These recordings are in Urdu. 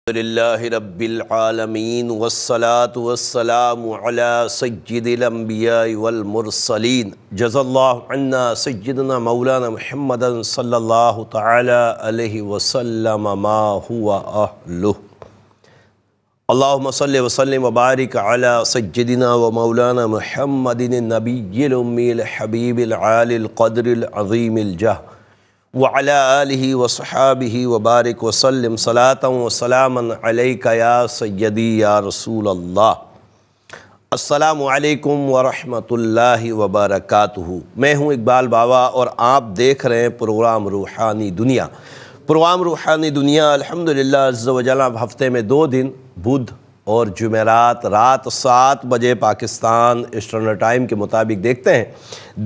للہ رب العالمین والصلاة والسلام علی سید الانبیاء والمرسلین جزا اللہ عنا سیدنا مولانا محمد صلی اللہ تعالی علیہ وسلم ما هو اہلہ۔ اللہم صلی وسلم وبارک علی سیدنا و مولانا محمد النبی الامی الحبیب العالی القدر العظیم الجہ وعلى آلہ وصحابہ وبارک وسلم صلاۃ وسلاما علیک یا سیدی یا رسول اللہ۔ السلام علیکم ورحمۃ اللہ وبرکاتہ۔ میں ہوں اقبال بابا اور آپ دیکھ رہے ہیں پروگرام روحانی دنیا۔ پروگرام روحانی دنیا الحمدللہ عز و جل ہفتے میں 2 دن بدھ اور جمعرات رات 7 بجے پاکستان ایسٹرن ٹائم کے مطابق دیکھتے ہیں۔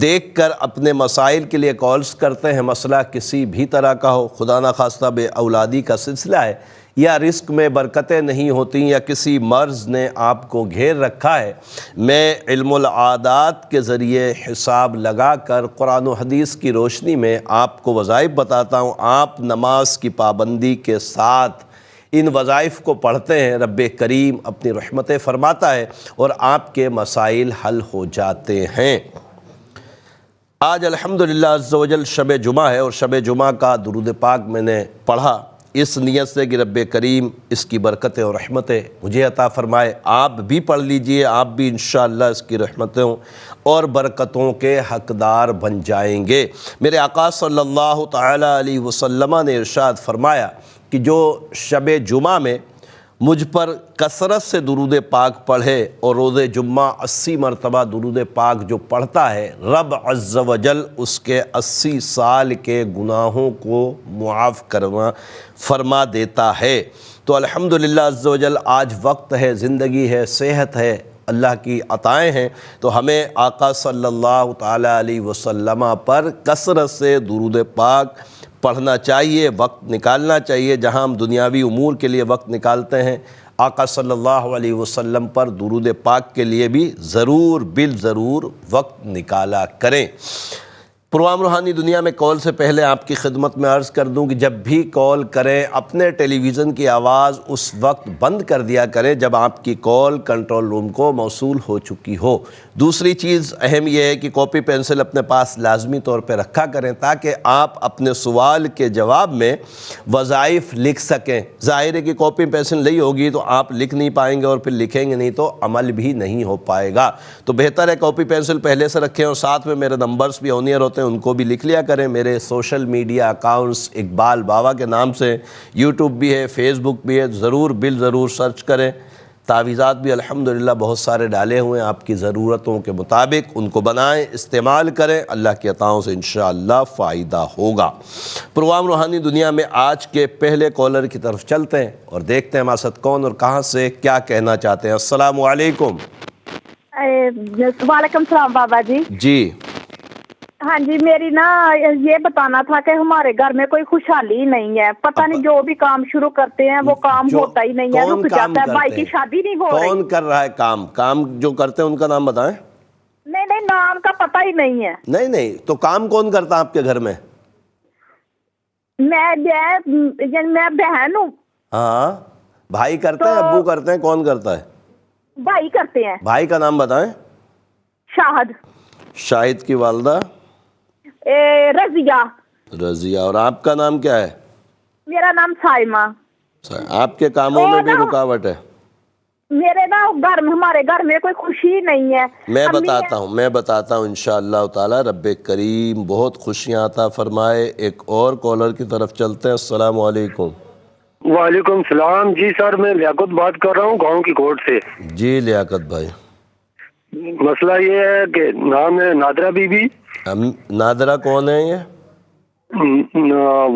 دیکھ کر اپنے مسائل کے لیے کالز کرتے ہیں۔ مسئلہ کسی بھی طرح کا ہو، خدا نخواستہ بے اولادی کا سلسلہ ہے، یا رزق میں برکتیں نہیں ہوتی، یا کسی مرض نے آپ کو گھیر رکھا ہے، میں علم العادات کے ذریعے حساب لگا کر قرآن و حدیث کی روشنی میں آپ کو وظائف بتاتا ہوں۔ آپ نماز کی پابندی کے ساتھ ان وظائف کو پڑھتے ہیں، رب کریم اپنی رحمتیں فرماتا ہے اور آپ کے مسائل حل ہو جاتے ہیں۔ آج الحمدللہ عز و جل شب جمعہ ہے اور شب جمعہ کا درود پاک میں نے پڑھا اس نیت سے کہ رب کریم اس کی برکتیں اور رحمتیں مجھے عطا فرمائے۔ آپ بھی پڑھ لیجئے، آپ بھی انشاءاللہ اس کی رحمتوں اور برکتوں کے حقدار بن جائیں گے۔ میرے آقا صلی اللہ تعالی علیہ وسلم نے ارشاد فرمایا کہ جو شب جمعہ میں مجھ پر کثرت سے درود پاک پڑھے اور روز جمعہ 80 مرتبہ درود پاک جو پڑھتا ہے، رب عز و جل اس کے 80 سال کے گناہوں کو معاف فرما دیتا ہے۔ تو الحمدللہ عز و جل آج وقت ہے، زندگی ہے، صحت ہے، اللہ کی عطائیں ہیں، تو ہمیں آقا صلی اللہ تعالی علیہ وسلم پر کثرت سے درود پاک پڑھنا چاہیے، وقت نکالنا چاہیے۔ جہاں ہم دنیاوی امور کے لیے وقت نکالتے ہیں، آقا صلی اللہ علیہ وسلم پر درود پاک کے لیے بھی ضرور بالضرور وقت نکالا کریں۔ پروگرام روحانی دنیا میں کال سے پہلے آپ کی خدمت میں عرض کر دوں کہ جب بھی کال کریں اپنے ٹیلی ویژن کی آواز اس وقت بند کر دیا کریں جب آپ کی کال کنٹرول روم کو موصول ہو چکی ہو۔ دوسری چیز اہم یہ ہے کہ کاپی پینسل اپنے پاس لازمی طور پہ رکھا کریں تاکہ آپ اپنے سوال کے جواب میں وظائف لکھ سکیں۔ ظاہر ہے کہ کاپی پینسل نہیں ہوگی تو آپ لکھ نہیں پائیں گے اور پھر لکھیں گے نہیں تو عمل بھی نہیں ہو پائے گا۔ تو بہتر ہے کاپی پینسل پہلے سے رکھیں اور ساتھ میں میرے نمبرز بھی آن ایئر ہوتے ہیں، ان کو بھی لکھ لیا کریں۔ میرے سوشل میڈیا اکاؤنٹس اقبال بابا کے نام سے، یوٹیوب بھی ہے، فیس بک بھی ہے، ضرور بالضرور سرچ کریں۔ تعویذات بھی الحمدللہ بہت سارے ڈالے ہوئے ہیں، آپ کی ضرورتوں کے مطابق ان کو بنائیں، استعمال کریں، اللہ کی عطاؤں سے انشاءاللہ فائدہ ہوگا۔ پروگرام روحانی دنیا میں آج کے پہلے کالر کی طرف چلتے ہیں اور دیکھتے ہیں ہمارے ساتھ کون اور کہاں سے کیا کہنا چاہتے ہیں۔ السلام علیکم۔ وعلیکم السلام بابا جی۔ جی ہاں جی، میری نا یہ بتانا تھا کہ ہمارے گھر میں کوئی خوشحالی نہیں ہے، پتہ نہیں جو بھی کام شروع کرتے ہیں وہ کام ہوتا ہی نہیں ہے، رک جاتا ہے۔ بھائی کی شادی نہیں ہو رہی۔ کون کر رہا ہے کام جو کرتے ہیں ان کا نام بتائیں۔ نہیں نام کا پتہ ہی نہیں ہے۔ نہیں تو کام کون کرتا ہے آپ کے گھر میں؟ میں بہن ہوں۔ ہاں، بھائی کرتے ہیں، ابو کرتے ہیں، کون کرتا ہے؟ بھائی کرتے ہیں۔ بھائی کا نام بتائیں۔ شاہد۔ شاہد کی والدہ؟ رضیہ۔ اور آپ کا نام کیا ہے؟ میرا نام سائمہ۔ آپ کے کاموں میں بھی رکاوٹ ہے؟ میرے نا گھر میں، ہمارے گھر میں کوئی خوشی نہیں ہے۔ میں بتاتا ہوں انشاءاللہ تعالی رب کریم بہت خوشیاں عطا فرمائے۔ ایک اور کالر کی طرف چلتے ہیں۔ السلام علیکم۔ وعلیکم السلام۔ جی سر، میں لیاقت بات کر رہا ہوں گاؤں کی کوٹ سے۔ جی لیاقت بھائی، مسئلہ یہ ہے کہ نام ہے نادرہ بی بی۔ نادرہ کون ہے یہ؟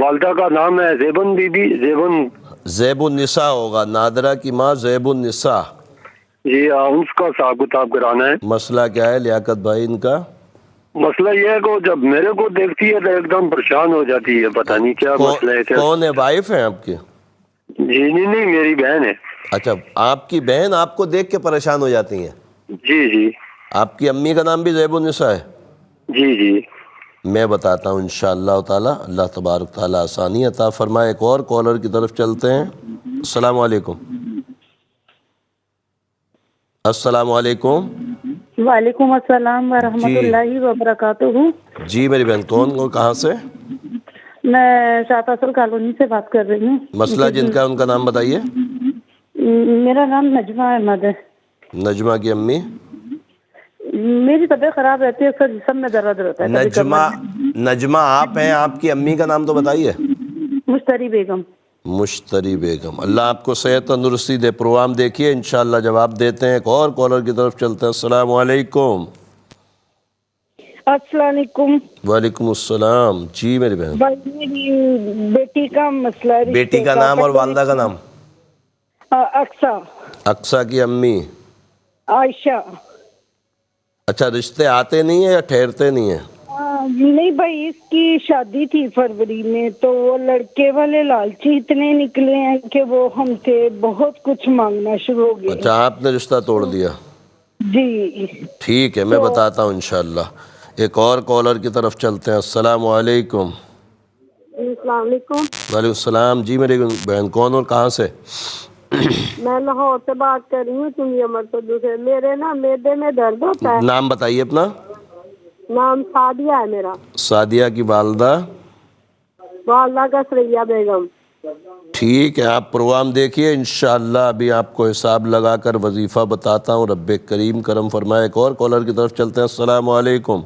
والدہ کا نام ہے زیبن بی بی۔ زیب النساء ہوگا، نادرہ کی ماں زیب النساء۔ جی اس کا حساب کتاب کرانا ہے۔ مسئلہ کیا ہے لیاقت بھائی ان کا؟ مسئلہ یہ ہے کہ جب میرے کو دیکھتی ہے تو ایک دم پریشان ہو جاتی ہے، پتہ نہیں کیا مسئلہ ہے۔ کون ہے، وائف ہیں آپ کی؟ جی نہیں، میری بہن ہے۔ اچھا، آپ کی بہن آپ کو دیکھ کے پریشان ہو جاتی ہیں؟ جی۔ آپ کی امی کا نام بھی زیب النساء ہے؟ جی۔ میں بتاتا ہوں انشاءاللہ تعالی، اللہ تبارک تعالی آسانی عطا فرمائے۔ ایک اور کالر کی طرف چلتے ہیں۔ السلام علیکم. السلام علیکم. وعلیکم السلام ورحمۃ اللہ وبرکاتہ. جی میری بہن کون اور کہاں سے؟ میں شاہ فیصل کالونی سے بات کر رہی ہوں. مسئلہ جن کا ان کا نام بتائیے. میرا نام نجمہ احمد ہے. نجمہ کی امی. میری طبیعت خراب رہتی ہے, اکثر جسم میں درد رہتا ہے. نجمہ آپ ہیں, آپ کی امی کا نام تو بتائیے. مشتری بیگم. مشتری بیگم. اللہ آپ کو صحت تندرستی دے. پروگرام دیکھیے انشاءاللہ جواب دیتے ہیں. ایک اور کالر کی طرف چلتے ہیں. السلام علیکم. السلام علیکم. وعلیکم السلام. جی میری بہن. میری بیٹی کا مسئلہ ہے. بیٹی کا نام اور والدہ کا نام؟ اقصیٰ. اقصیٰ کی امی عائشہ. اچھا, رشتے آتے نہیں ہیں یا ٹھہرتے نہیں ہیں؟ نہیں بھائی, اس کی شادی تھی فروری میں, تو وہ لڑکے والے لالچی اتنے نکلے ہیں کہ وہ ہم سے بہت کچھ مانگنا شروع ہو گئے. اچھا, آپ نے رشتہ توڑ دیا. جی ٹھیک ہے, میں بتاتا ہوں انشاءاللہ. ایک اور کالر کی طرف چلتے ہیں. السلام علیکم. السلام علیکم. وعلیکم السلام. جی میری بہن کون اور کہاں سے؟ میں لاہور سے بات کر رہی ہوں, چنگی امر سے. میرے نا معدے میں درد ہوتا ہے. نام بتائیے اپنا. نام سعدیہ ہے میرا. سعدیہ کی والدہ؟ والدہ کا سریا بیگم. ٹھیک ہے, آپ پروگرام دیکھیے انشاءاللہ. ابھی آپ کو حساب لگا کر وظیفہ بتاتا ہوں. رب کریم کرم فرمائے. ایک اور کالر کی طرف چلتے ہیں. السلام علیکم.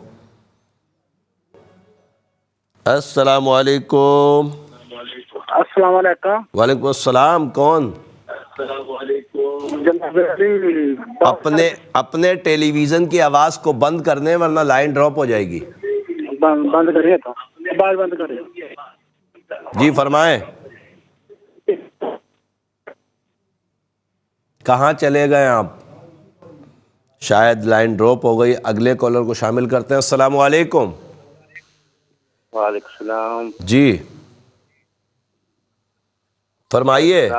السلام علیکم. السلام علیکم. وعلیکم السلام. کون؟ اپنے ٹیلی ویژن کی آواز کو بند کرنے, ورنہ لائن ڈراپ ہو جائے گی. بند کریے تو آواز بند کریے. جی فرمائیں. کہاں چلے گئے آپ؟ شاید لائن ڈراپ ہو گئی. اگلے کالر کو شامل کرتے ہیں. السلام علیکم. وعلیکم السلام. جی فرمائیے.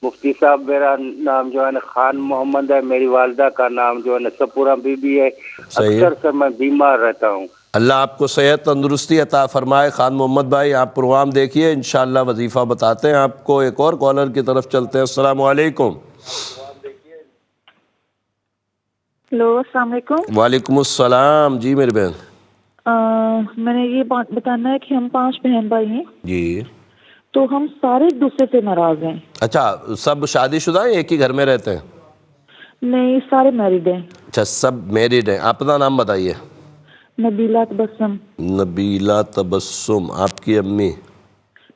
مفتی صاحب, میرا نام جو ہے نا خان محمد ہے. میری والدہ کا نام جو ہے نا سپورہ بی بی ہے. اکثر سے میں بیمار رہتا ہوں. اللہ آپ کو صحت تندرستی عطا فرمائے. خان محمد بھائی آپ پروگرام دیکھیے انشاءاللہ وظیفہ بتاتے ہیں آپ کو. ایک اور کالر کی طرف چلتے ہیں. السلام علیکم. ہلو, السلام علیکم. وعلیکم السلام. جی میری بہن. میں نے یہ بات بتانا ہے کہ ہم 5 بہن بھائی ہیں. جی. تو ہم سارے ایک دوسرے سے ناراض ہیں. اچھا, سب شادی شدہ ہیں, ایک ہی گھر میں رہتے ہیں؟ نہیں, سارے میریڈ ہیں. اچھا, سب میریڈ ہیں. اپنا نام بتائیے. نبیلہ تبسم. نبیلہ تبسم. آپ کی امی؟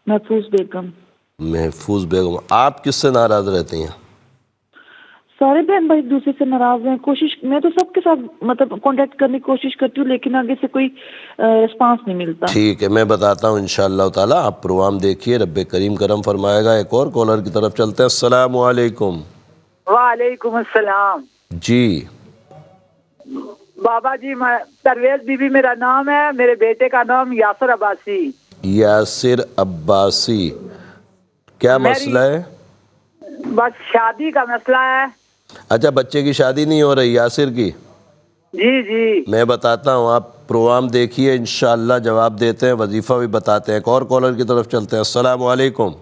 محفوظ بیگم. محفوظ بیگم. آپ کس سے ناراض رہتی ہیں؟ سارے بہن بھائی ایک دوسرے سے ناراض ہیں. کوشش میں تو سب کے ساتھ مطلب کانٹیکٹ کرنے کی کوشش کرتی ہوں, لیکن آگے سے کوئی رسپانس نہیں ملتا. ٹھیک ہے, میں بتاتا ہوں انشاءاللہ تعالیٰ. آپ پروگرام دیکھیے, رب کریم کرم فرمائے گا. ایک اور کالر کی طرف چلتے ہیں. السلام علیکم. وعلیکم السلام. جی بابا جی, میں پرویز بی بی میرا نام ہے. میرے بیٹے کا نام یاسر عباسی. یاسر عباسی. کیا مسئلہ ہے؟ بس شادی کا مسئلہ ہے. اچھا, بچے کی شادی نہیں ہو رہی یاسر کی؟ جی جی میں بتاتا ہوں, آپ پروگرام دیکھیے انشاءاللہ جواب دیتے ہیں. وظیفہ بھی بتاتے ہیں. ایک اور کالر کی طرف چلتے ہیں. السلام علیکم.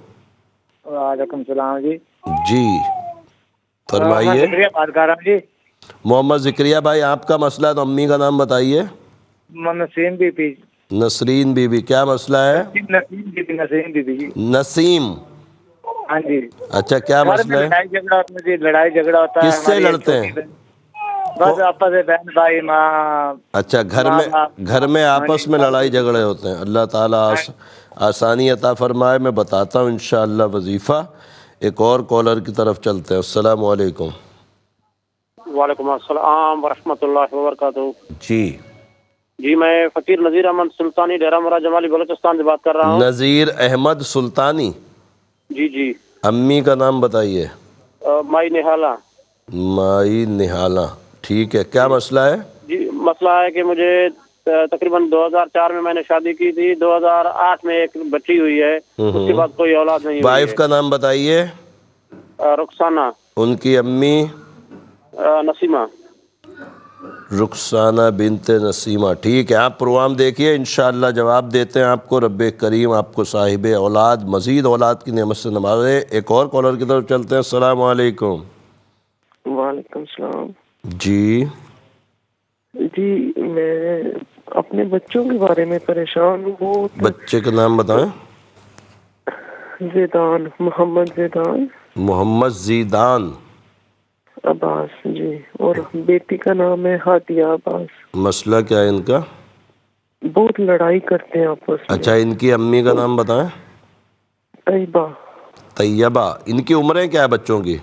وعلیکم السلام جی. جی فرمائیے. شکریہ, بات کر رہا ہوں جی. محمد ذکریہ بھائی آپ کا مسئلہ ہے تو امی کا نام بتائیے. نسیم بی بی. نسرین بی بی. کیا مسئلہ ہے؟ نسیم بی بی جی. نسیم. ہاں جی. اچھا, کیا مسئلہ ہے؟ لڑائی جھگڑا ہوتا ہے. کس سے لڑتے ہیں؟ بس آپس میں بہن بھائی ماں. اچھا, گھر میں آپس میں لڑائی جھگڑے ہوتے ہیں. اللہ تعالیٰ آسانی عطا فرمائے. میں بتاتا ہوں انشاءاللہ وظیفہ. ایک اور کالر کی طرف چلتے ہیں. السلام علیکم. وعلیکم السلام ورحمۃ اللہ وبرکاتہ. جی جی, میں فقیر نذیر احمد سلطانی ڈیرہ مرا جمالی بلوچستان سے بات کر رہا ہوں. نذیر احمد سلطانی. جی جی. امی کا نام بتائیے. مائی نہالہ. مائی نہالہ. ٹھیک ہے, کیا مسئلہ ہے؟ جی, مسئلہ ہے کہ مجھے تقریباً 2004 میں نے شادی کی تھی. 2008 میں ایک بچی ہوئی ہے. اس کے بعد کوئی اولاد نہیں ہوئی ہے. وائف کا نام بتائیے. رخسانہ. ان کی امی؟ نسیمہ. رخسانہ بنت نسیمہ، ٹھیک ہے، آپ پروگرام دیکھیے، انشاءاللہ جواب دیتے ہیں آپ کو۔ رب کریم آپ کو صاحب اولاد، مزید اولاد کی نعمت سے نوازے۔ ایک اور کالر کی طرف چلتے ہیں۔ السلام علیکم۔ وعلیکم السلام۔ جی جی میں اپنے بچوں کے بارے میں پریشان ہوں بہت۔ بچے کا نام بتائیں۔ زیدان، محمد زیدان محمد زیدان عباس جی، اور بیٹی کا نام ہے ہادیہ عباس۔ مسئلہ کیا ہے ان کا؟ بہت لڑائی کرتے ہیں آپس میں۔ اچھا، ان کی امی کا نام بتائیں۔ طیبہ۔ طیبہ۔ ان کی عمریں کیا ہے بچوں کی؟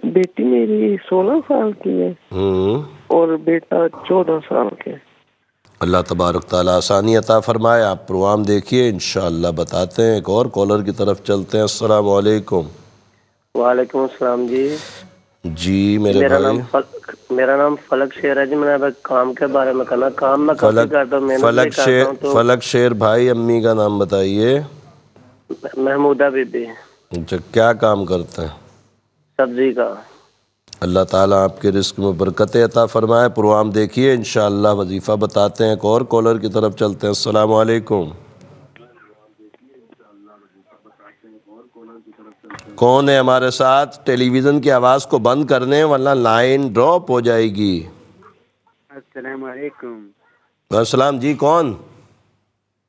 بیٹی میری 16 سال کی ہے اور بیٹا 14 سال کے۔ اللہ تبارک تعالیٰ آسانی عطا فرمائے۔ آپ پروگرام دیکھیے، انشاءاللہ بتاتے ہیں۔ ایک اور کالر کی طرف چلتے ہیں۔ السلام علیکم۔ وعلیکم السلام جی۔ جی میرے بھائی، میرا نام فلک شیر ہے جی۔ میں اب کام کے بارے میں کرنا، کام میں کافی کرتا ہوں، محنت بھی کرتا ہوں۔ تو فلک شیر بھائی، امی کا نام بتائیے۔ محمودہ بی بی۔ اچھا، کیا کام کرتے ہیں؟ سبزی کا۔ اللہ تعالیٰ آپ کے رزق میں برکت عطا فرمائے۔ پروگرام دیکھیے، انشاءاللہ وظیفہ بتاتے ہیں۔ ایک اور کالر کی طرف چلتے ہیں۔ السلام علیکم۔ کون ہے ہمارے ساتھ؟ ٹیلی ویژن کی آواز کو بند کرنے، ورنہ لائن ڈراپ ہو جائے گی۔ السلام علیکم۔ السلام جی، کون؟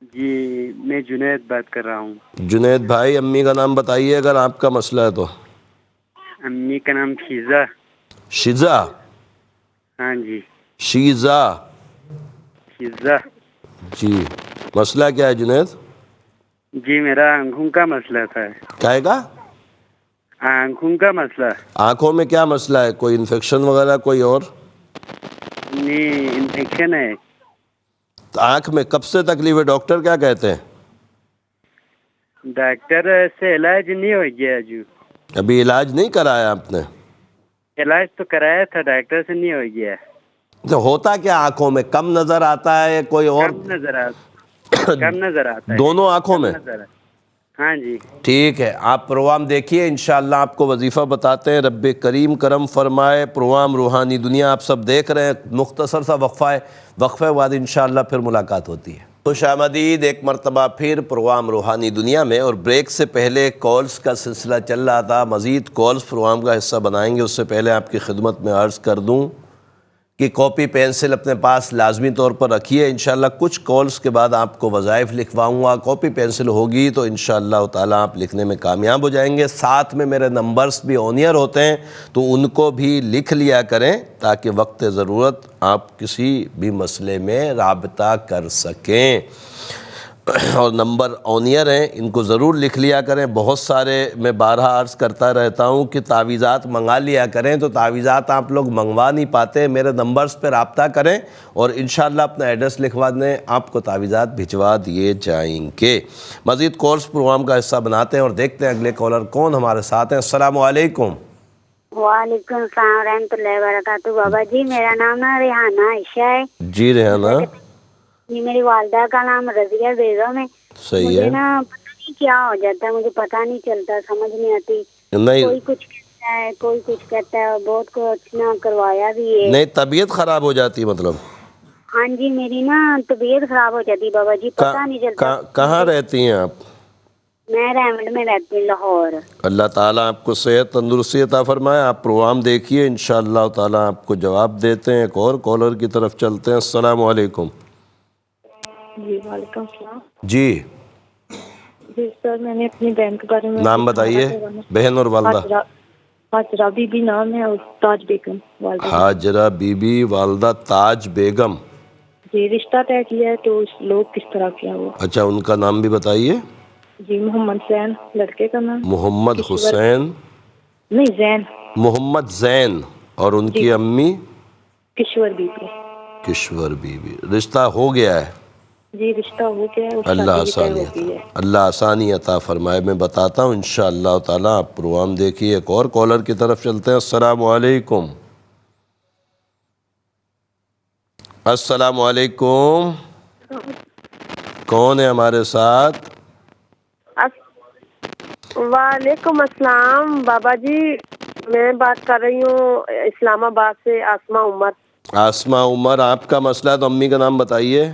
جی میں جنید بات کر رہا ہوں۔ جنید بھائی، امی کا نام بتائیے اگر آپ کا مسئلہ ہے تو۔ امی کا نام شیزا۔ شیزا؟ ہاں جی، شیزا۔ شیزا جی، مسئلہ کیا ہے جنید؟ جی میرا آنکھوں کا مسئلہ تھا۔ کیا گا؟ آنکھوں کا مسئلہ۔ آنکھوں میں کیا مسئلہ ہے؟ کوئی انفیکشن وغیرہ کوئی اور؟ نہیں، انفیکشن ہے۔ آنکھ میں کب سے تکلیف ہے؟ ڈاکٹر کیا کہتے ہیں؟ ڈاکٹر سے علاج نہیں ہو گیا جو۔ ابھی علاج نہیں کرایا آپ نے؟ علاج تو کرایا تھا، ڈاکٹر سے نہیں ہو گیا۔ تو ہوتا کیا آنکھوں میں؟ کم نظر آتا ہے کوئی اور؟ کم نظر آتا ہے دونوں آنکھوں میں؟ ہاں جی ٹھیک ہے، آپ پروگرام دیکھیے، انشاءاللہ آپ کو وظیفہ بتاتے ہیں۔ رب کریم کرم فرمائے۔ پروگرام روحانی دنیا آپ سب دیکھ رہے ہیں، مختصر سا وقفہ ہے، وقفے بعد انشاءاللہ پھر ملاقات ہوتی ہے۔ خوش آمدید ایک مرتبہ پھر پروگرام روحانی دنیا میں۔ اور بریک سے پہلے کالز کا سلسلہ چل رہا تھا، مزید کالز پروگرام کا حصہ بنائیں گے۔ اس سے پہلے آپ کی خدمت میں عرض کر دوں کہ کاپی پینسل اپنے پاس لازمی طور پر رکھیے۔ انشاءاللہ کچھ کالز کے بعد آپ کو وظائف لکھواؤں گا، کاپی پینسل ہوگی تو انشاءاللہ تعالیٰ آپ لکھنے میں کامیاب ہو جائیں گے۔ ساتھ میں میرے نمبرز بھی آن ایئر ہوتے ہیں تو ان کو بھی لکھ لیا کریں تاکہ وقت ضرورت آپ کسی بھی مسئلے میں رابطہ کر سکیں۔ اور نمبر آن ایئر ہیں، ان کو ضرور لکھ لیا کریں۔ بہت سارے میں بارہا عرض کرتا رہتا ہوں کہ تعویذات منگا لیا کریں، تو تعویذات آپ لوگ منگوا نہیں پاتے۔ میرے نمبرز پہ رابطہ کریں اور انشاءاللہ اپنا ایڈریس لکھوا دیں، آپ کو تعویذات بھجوا دیے جائیں گے۔ مزید کالز پروگرام کا حصہ بناتے ہیں اور دیکھتے ہیں اگلے کالر کون ہمارے ساتھ ہیں۔ السلام علیکم۔ وعلیکم السلام ورحمۃ اللہ وبرکاتہ۔ بابا جی میرا نام ہے ریحانہ عائشہ ہے۔ جی ریحانہ۔ جی میری والدہ کا نام رضیہ بیگم ہے۔ صحیح ہے۔ مجھے نا پتہ نہیں کیا ہو جاتا ہے، مجھے پتہ نہیں چلتا، سمجھ نہیں آتی۔ نہیں، کوئی کچھ کہتا ہے، کوئی کچھ کہتا ہے، بہت کچھ نہ کروایا بھی ہے۔ نہیں، طبیعت خراب ہو جاتی مطلب؟ ہاں جی میری نا طبیعت خراب ہو جاتی بابا جی، پتہ نہیں چلتا۔ کہاں رہتی ہیں آپ؟ میں ریمنڈ میں رہتی ہوں، لاہور۔ اللہ تعالیٰ آپ کو صحت تندرستی عطا فرمائے۔ آپ پروگرام دیکھیے، انشاءاللہ تعالیٰ آپ کو جواب دیتے ہیں۔ ایک اور کالر کی طرف چلتے ہیں۔ السلام علیکم۔ جی وعلیکم السلام۔ جی جی سر، میں نے اپنی بہن کے بارے میں نام بتائیے، بہن اور والدہ۔ ہاجرہ بی بی نام ہے اور تاج بیگم والدہ۔ ہاجرہ بی بی، والدہ تاج بیگم۔ جی رشتہ طے کیا ہے تو لوگ کس طرح کیا ہوا؟ اچھا، ان کا نام بھی بتائیے۔ جی محمد زین لڑکے کا نام۔ محمد حسین؟ نہیں زین۔ محمد زین۔ اور ان کی امی؟ کشور بی بی۔ کشور بی بی۔ رشتہ ہو گیا ہے؟ جی رشتہ ہو گیا ہے۔ اللہ آسانی عطا فرمائے۔ میں بتاتا ہوں انشاءاللہ تعالیٰ، آپ پروگرام دیکھیے۔ ایک اور کالر کی طرف چلتے ہیں۔ السلام علیکم۔ السلام علیکم، کون ہے ہمارے ساتھ؟ وعلیکم السلام بابا جی، میں بات کر رہی ہوں اسلام آباد سے، آسما عمر۔ آسما عمر، آپ کا مسئلہ ہے تو امی کا نام بتائیے۔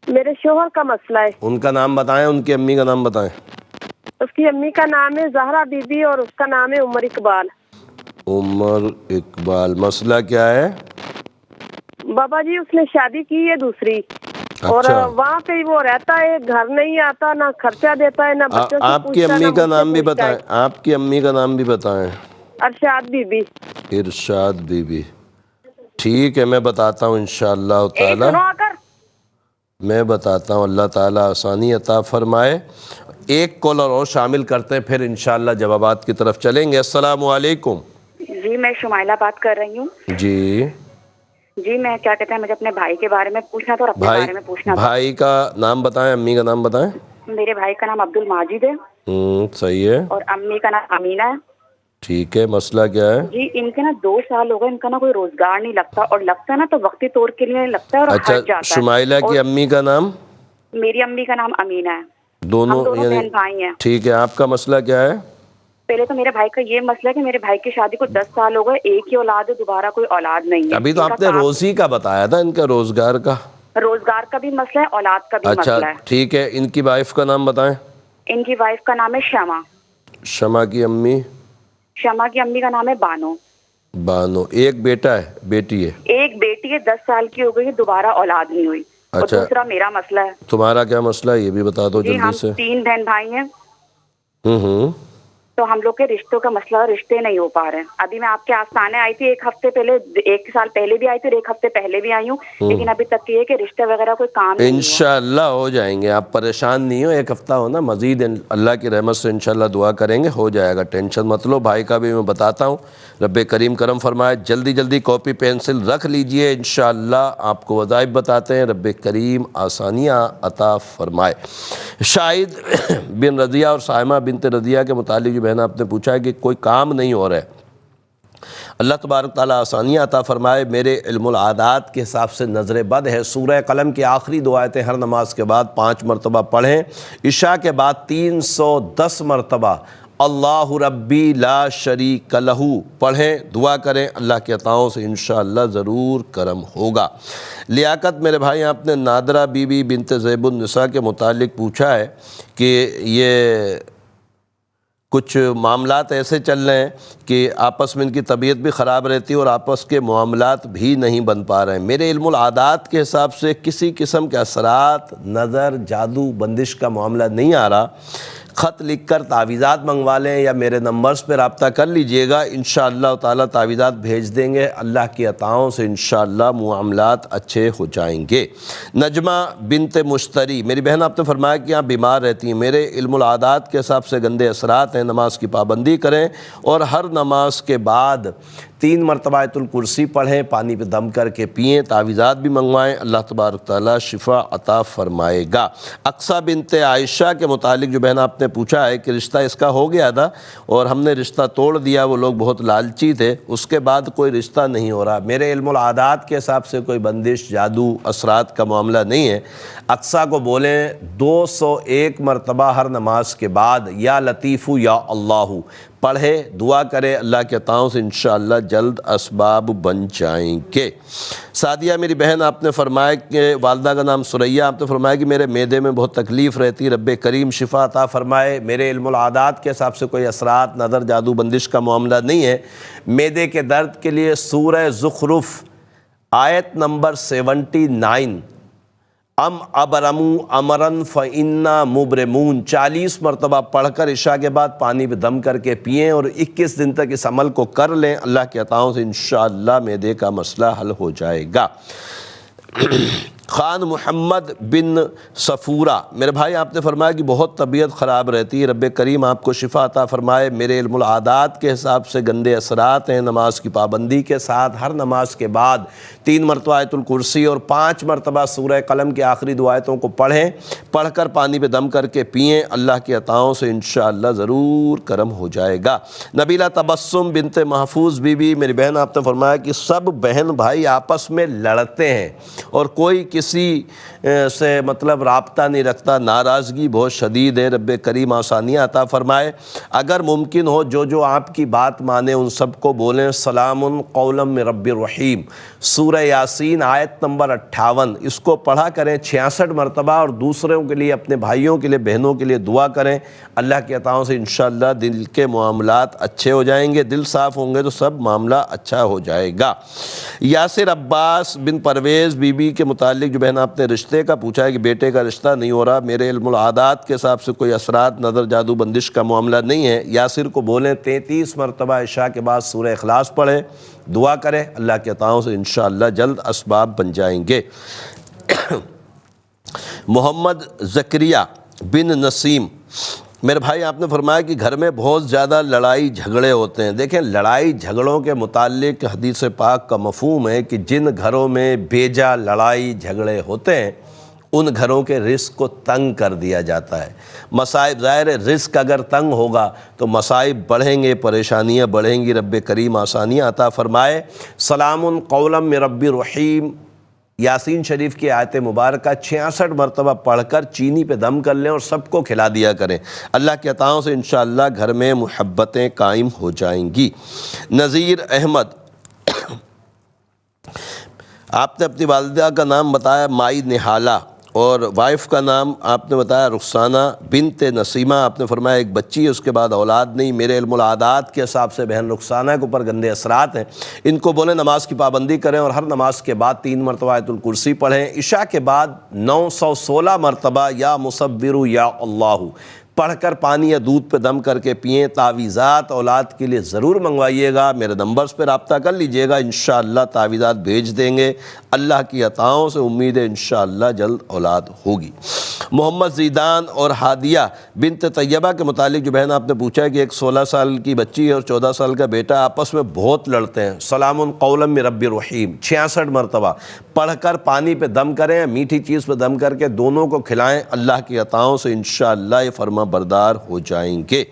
میرے شوہر کا مسئلہ ہے۔ ان کا نام بتائیں، ان کی امی کا نام بتائیں۔ اس کی امی کا نام ہے زہرا بی بی اور اس کا نام ہے عمر اقبال۔ عمر اقبال، مسئلہ کیا ہے؟ بابا جی اس نے شادی کی ہے دوسری، اور وہاں پہ وہ رہتا ہے، گھر نہیں آتا، نہ خرچہ دیتا ہے، نہ بچوں سے آپ کی امی کا نام بھی بتائیں، آپ کی امی کا نام بھی بتائیں۔ ارشاد بی بی۔ ارشاد بی بی، ٹھیک ہے میں بتاتا ہوں انشاءاللہ تعالی، میں بتاتا ہوں، اللہ تعالیٰ آسانی عطا فرمائے۔ ایک کالر اور شامل کرتے ہیں، پھر انشاءاللہ جوابات کی طرف چلیں گے۔ السلام علیکم۔ جی میں شمائلہ بات کر رہی ہوں۔ جی میں کیا کہتے ہیں، مجھے اپنے بھائی کے بارے میں پوچھنا تھا اور اپنے بارے میں پوچھنا تھا۔ بھائی کا نام بتائیں، امی کا نام بتائیں۔ میرے بھائی کا نام عبد الماجد ہے۔ صحیح ہے۔ اور امی کا نام امینہ ہے۔ ٹھیک ہے، مسئلہ کیا ہے؟ جی ان کے نا 2 سال ہو گئے، ان کا نا کوئی روزگار نہیں لگتا، اور لگتا ہے نا تو وقتی طور کے لیے لگتا ہے اور ہٹ جاتا ہے۔ شمائلہ کی امی کا نام؟ میری امی کا نام امینہ ہے۔ دونوں بہن بھائی ہیں۔ ٹھیک ہے، آپ کا مسئلہ کیا ہے؟ پہلے تو میرے بھائی کا یہ مسئلہ ہے کہ میرے بھائی کی شادی کو 10 سال ہو گئے، ایک ہی اولاد ہے، دوبارہ کوئی اولاد نہیں ہے۔ ابھی تو آپ نے روزی کا بتایا تھا، ان کا روزگار کا۔ روزگار کا بھی مسئلہ ہے، اولاد کا بھی مسئلہ ہے۔ ٹھیک ہے، ان کی وائف کا نام بتائیں۔ ان کی وائف کا نام ہے شمع۔ شمع کی امی؟ شمع کی امی کا نام ہے بانو۔ بانو، ایک بیٹا ہے بیٹی ہے؟ ایک بیٹی ہے، 10 سال کی ہو گئی، دوبارہ اولاد نہیں ہوئی۔ اور دوسرا میرا مسئلہ ہے۔ تمہارا کیا مسئلہ ہے یہ بھی بتا دو جلدی سے۔ ہم 3 بہن بھائی ہیں۔ تو ہم لوگ کے رشتوں کا مسئلہ، رشتے نہیں ہو پا رہے ہیں۔ ابھی میں آپ کے آستانے آئی تھی 1 ہفتے پہلے، 1 سال پہلے بھی آئی تھی اور 1 ہفتے پہلے بھی آئی ہوں، لیکن ابھی تک یہ ہے کہ رشتے وغیرہ کوئی کام نہیں۔ انشاءاللہ ہو جائیں گے، آپ پریشان نہیں ہو، 1 ہفتہ ہونا مزید اللہ کی رحمت سے انشاءاللہ دعا کریں گے، ہو جائے گا، ٹینشن مت لو۔ بھائی کا بھی میں بتاتا ہوں، رب کریم کرم فرمائے، جلدی جلدی کاپی پینسل رکھ لیجئے، انشاءاللہ آپ کو وظائف بتاتے ہیں، رب کریم آسانیاں عطا فرمائے۔ شاہد بن رضیہ اور سائمہ بنت رضیہ کے متعلق جو بہن آپ نے پوچھا ہے کہ کوئی کام نہیں ہو رہا ہے، اللہ تبارک تعالیٰ آسانیاں عطا فرمائے۔ میرے علم العادات کے حساب سے نظر بد ہے، سورہ قلم کی آخری 2 آیتیں ہر نماز کے بعد 5 مرتبہ پڑھیں، عشاء کے بعد 310 مرتبہ اللہ ربی لا شریک لہ پڑھیں، دعا کریں، اللہ کے عطاؤں سے انشاءاللہ ضرور کرم ہوگا۔ لیاقت میرے بھائی، آپ نے نادرہ بی بی بنت زیب النساء کے متعلق پوچھا ہے کہ یہ کچھ معاملات ایسے چل رہے ہیں کہ آپس میں ان کی طبیعت بھی خراب رہتی ہے اور آپس کے معاملات بھی نہیں بن پا رہے ہیں۔ میرے علم العادات کے حساب سے کسی قسم کے اثرات، نظر، جادو، بندش کا معاملہ نہیں آ رہا۔ خط لکھ کر تعویذات منگوا لیں یا میرے نمبرز پہ رابطہ کر لیجئے گا، انشاءاللہ تعالیٰ تعویذات بھیج دیں گے، اللہ کی عطاؤں سے انشاءاللہ معاملات اچھے ہو جائیں گے۔ نجمہ بنت مشتری، میری بہن آپ نے فرمایا کہ آپ بیمار رہتی ہیں، میرے علم العادات کے حساب سے گندے اثرات ہیں، نماز کی پابندی کریں اور ہر نماز کے بعد 3 مرتبہ آیت الکرسی پڑھیں، پانی پہ دم کر کے پئیں، تعویذات بھی منگوائیں، اللہ تبارک تعالیٰ شفا عطا فرمائے گا۔ اقصیٰ بنت عائشہ کے متعلق جو بہن آپ نے پوچھا ہے کہ رشتہ اس کا ہو گیا تھا اور ہم نے رشتہ توڑ دیا، وہ لوگ بہت لالچی تھے، اس کے بعد کوئی رشتہ نہیں ہو رہا۔ میرے علم العادات کے حساب سے کوئی بندش، جادو، اثرات کا معاملہ نہیں ہے۔ اقصیٰ کو بولیں 201 مرتبہ ہر نماز کے بعد یا لطیف یا اللہ پڑھے، دعا کرے، اللہ کے عطاؤں سے انشاءاللہ جلد اسباب بن جائیں گے۔ سعدیہ میری بہن آپ نے فرمایا کہ والدہ کا نام سریہ، آپ نے فرمایا کہ میرے معدے میں بہت تکلیف رہتی، رب کریم شفا عطا فرمائے۔ میرے علم العادات کے حساب سے کوئی اثرات، نظر، جادو، بندش کا معاملہ نہیں ہے۔ معدے کے درد کے لیے سورہ زخرف آیت نمبر 79 ام ابرمو امرن فإنا مبرمون 40 مرتبہ پڑھ کر عشاء کے بعد پانی پہ دم کر کے پئیں اور 21 دن تک اس عمل کو کر لیں، اللہ کے عطاؤں سے انشاءاللہ معدے کا مسئلہ حل ہو جائے گا۔ خان محمد بن صفورہ، میرے بھائی آپ نے فرمایا کہ بہت طبیعت خراب رہتی ہے، رب کریم آپ کو شفا عطا فرمائے۔ میرے علم العادات کے حساب سے گندے اثرات ہیں، نماز کی پابندی کے ساتھ ہر نماز کے بعد 3 مرتبہ آیت الکرسی اور 5 مرتبہ سورہ قلم کی آخری 2 آیتوں کو پڑھیں، پڑھ کر پانی پہ دم کر کے پئیں، اللہ کی عطاؤں سے انشاءاللہ ضرور کرم ہو جائے گا۔ نبیلہ تبسم بنت محفوظ بی بی، میری بہن آپ نے فرمایا کہ سب بہن بھائی آپس میں لڑتے ہیں اور کوئی کسی سے مطلب رابطہ نہیں رکھتا، ناراضگی بہت شدید ہے، رب کریم آسانیاں عطا فرمائے۔ اگر ممکن ہو جو آپ کی بات مانے ان سب کو بولیں سلام قولا من رب الرحیم، سورہ یاسین آیت نمبر 58، اس کو پڑھا کریں 66 مرتبہ، اور دوسروں کے لیے، اپنے بھائیوں کے لیے، بہنوں کے لیے دعا کریں۔ اللہ کی عطاؤں سے انشاءاللہ دل کے معاملات اچھے ہو جائیں گے، دل صاف ہوں گے تو سب معاملہ اچھا ہو جائے گا۔ یاسر عباس بن پرویز بی بی کے متعلق جو بہن آپ نے رشتے کا پوچھا ہے کہ بیٹے کا رشتہ نہیں ہو رہا، میرے علم العادات کے حساب سے کوئی اثرات، نظر، جادو بندش کا معاملہ نہیں ہے۔ یاسر کو بولیں 33 مرتبہ عشاء کے بعد سورہ اخلاص پڑھے، دعا کرے، اللہ کے عطاؤں سے انشاءاللہ جلد اسباب بن جائیں گے۔ محمد زکریہ بن نسیم، میرے بھائی آپ نے فرمایا کہ گھر میں بہت زیادہ لڑائی جھگڑے ہوتے ہیں۔ دیکھیں لڑائی جھگڑوں کے متعلق حدیث پاک کا مفہوم ہے کہ جن گھروں میں بیجا لڑائی جھگڑے ہوتے ہیں ان گھروں کے رزق کو تنگ کر دیا جاتا ہے۔ مصائب، ظاہر ہے رزق اگر تنگ ہوگا تو مصائب بڑھیں گے، پریشانیاں بڑھیں گی، رب کریم آسانیاں عطا فرمائے۔ سلام قولا من رب الرحیم، یاسین شریف کی آیت مبارکہ 66 مرتبہ پڑھ کر چینی پہ دم کر لیں اور سب کو کھلا دیا کریں۔ اللہ کے عطاؤں سے انشاءاللہ گھر میں محبتیں قائم ہو جائیں گی۔ نذیر احمد، آپ نے اپنی والدہ کا نام بتایا مائی نہالہ، اور وائف کا نام آپ نے بتایا رخسانہ بنت نسیمہ، آپ نے فرمایا ایک بچی ہے، اس کے بعد اولاد نہیں۔ میرے علم العادات کے حساب سے بہن رخسانہ کے اوپر گندے اثرات ہیں، ان کو بولیں نماز کی پابندی کریں اور ہر نماز کے بعد 3 مرتبہ آیت الکرسی پڑھیں۔ عشاء کے بعد 916 مرتبہ یا مصور یا اللہ پڑھ کر پانی یا دودھ پہ دم کر کے پئیں۔ تعویذات اولاد کے لیے ضرور منگوائیے گا، میرے نمبرز پہ رابطہ کر لیجئے گا، انشاءاللہ تعویذات بھیج دیں گے۔ اللہ کی عطاؤں سے امید ہے انشاءاللہ جلد اولاد ہوگی۔ محمد زیدان اور ہادیہ بنت طیبہ کے متعلق جو بہن آپ نے پوچھا ہے کہ ایک 16 سال کی بچی اور 14 سال کا بیٹا آپس میں بہت لڑتے ہیں، سلام قولا من رب الرحیم 66 مرتبہ پڑھ کر پانی پہ دم کریں، میٹھی چیز پہ دم کر کے دونوں کو کھلائیں، اللہ کی عطاؤں سے انشاءاللہ یہ فرما بردار ہو جائیں گے۔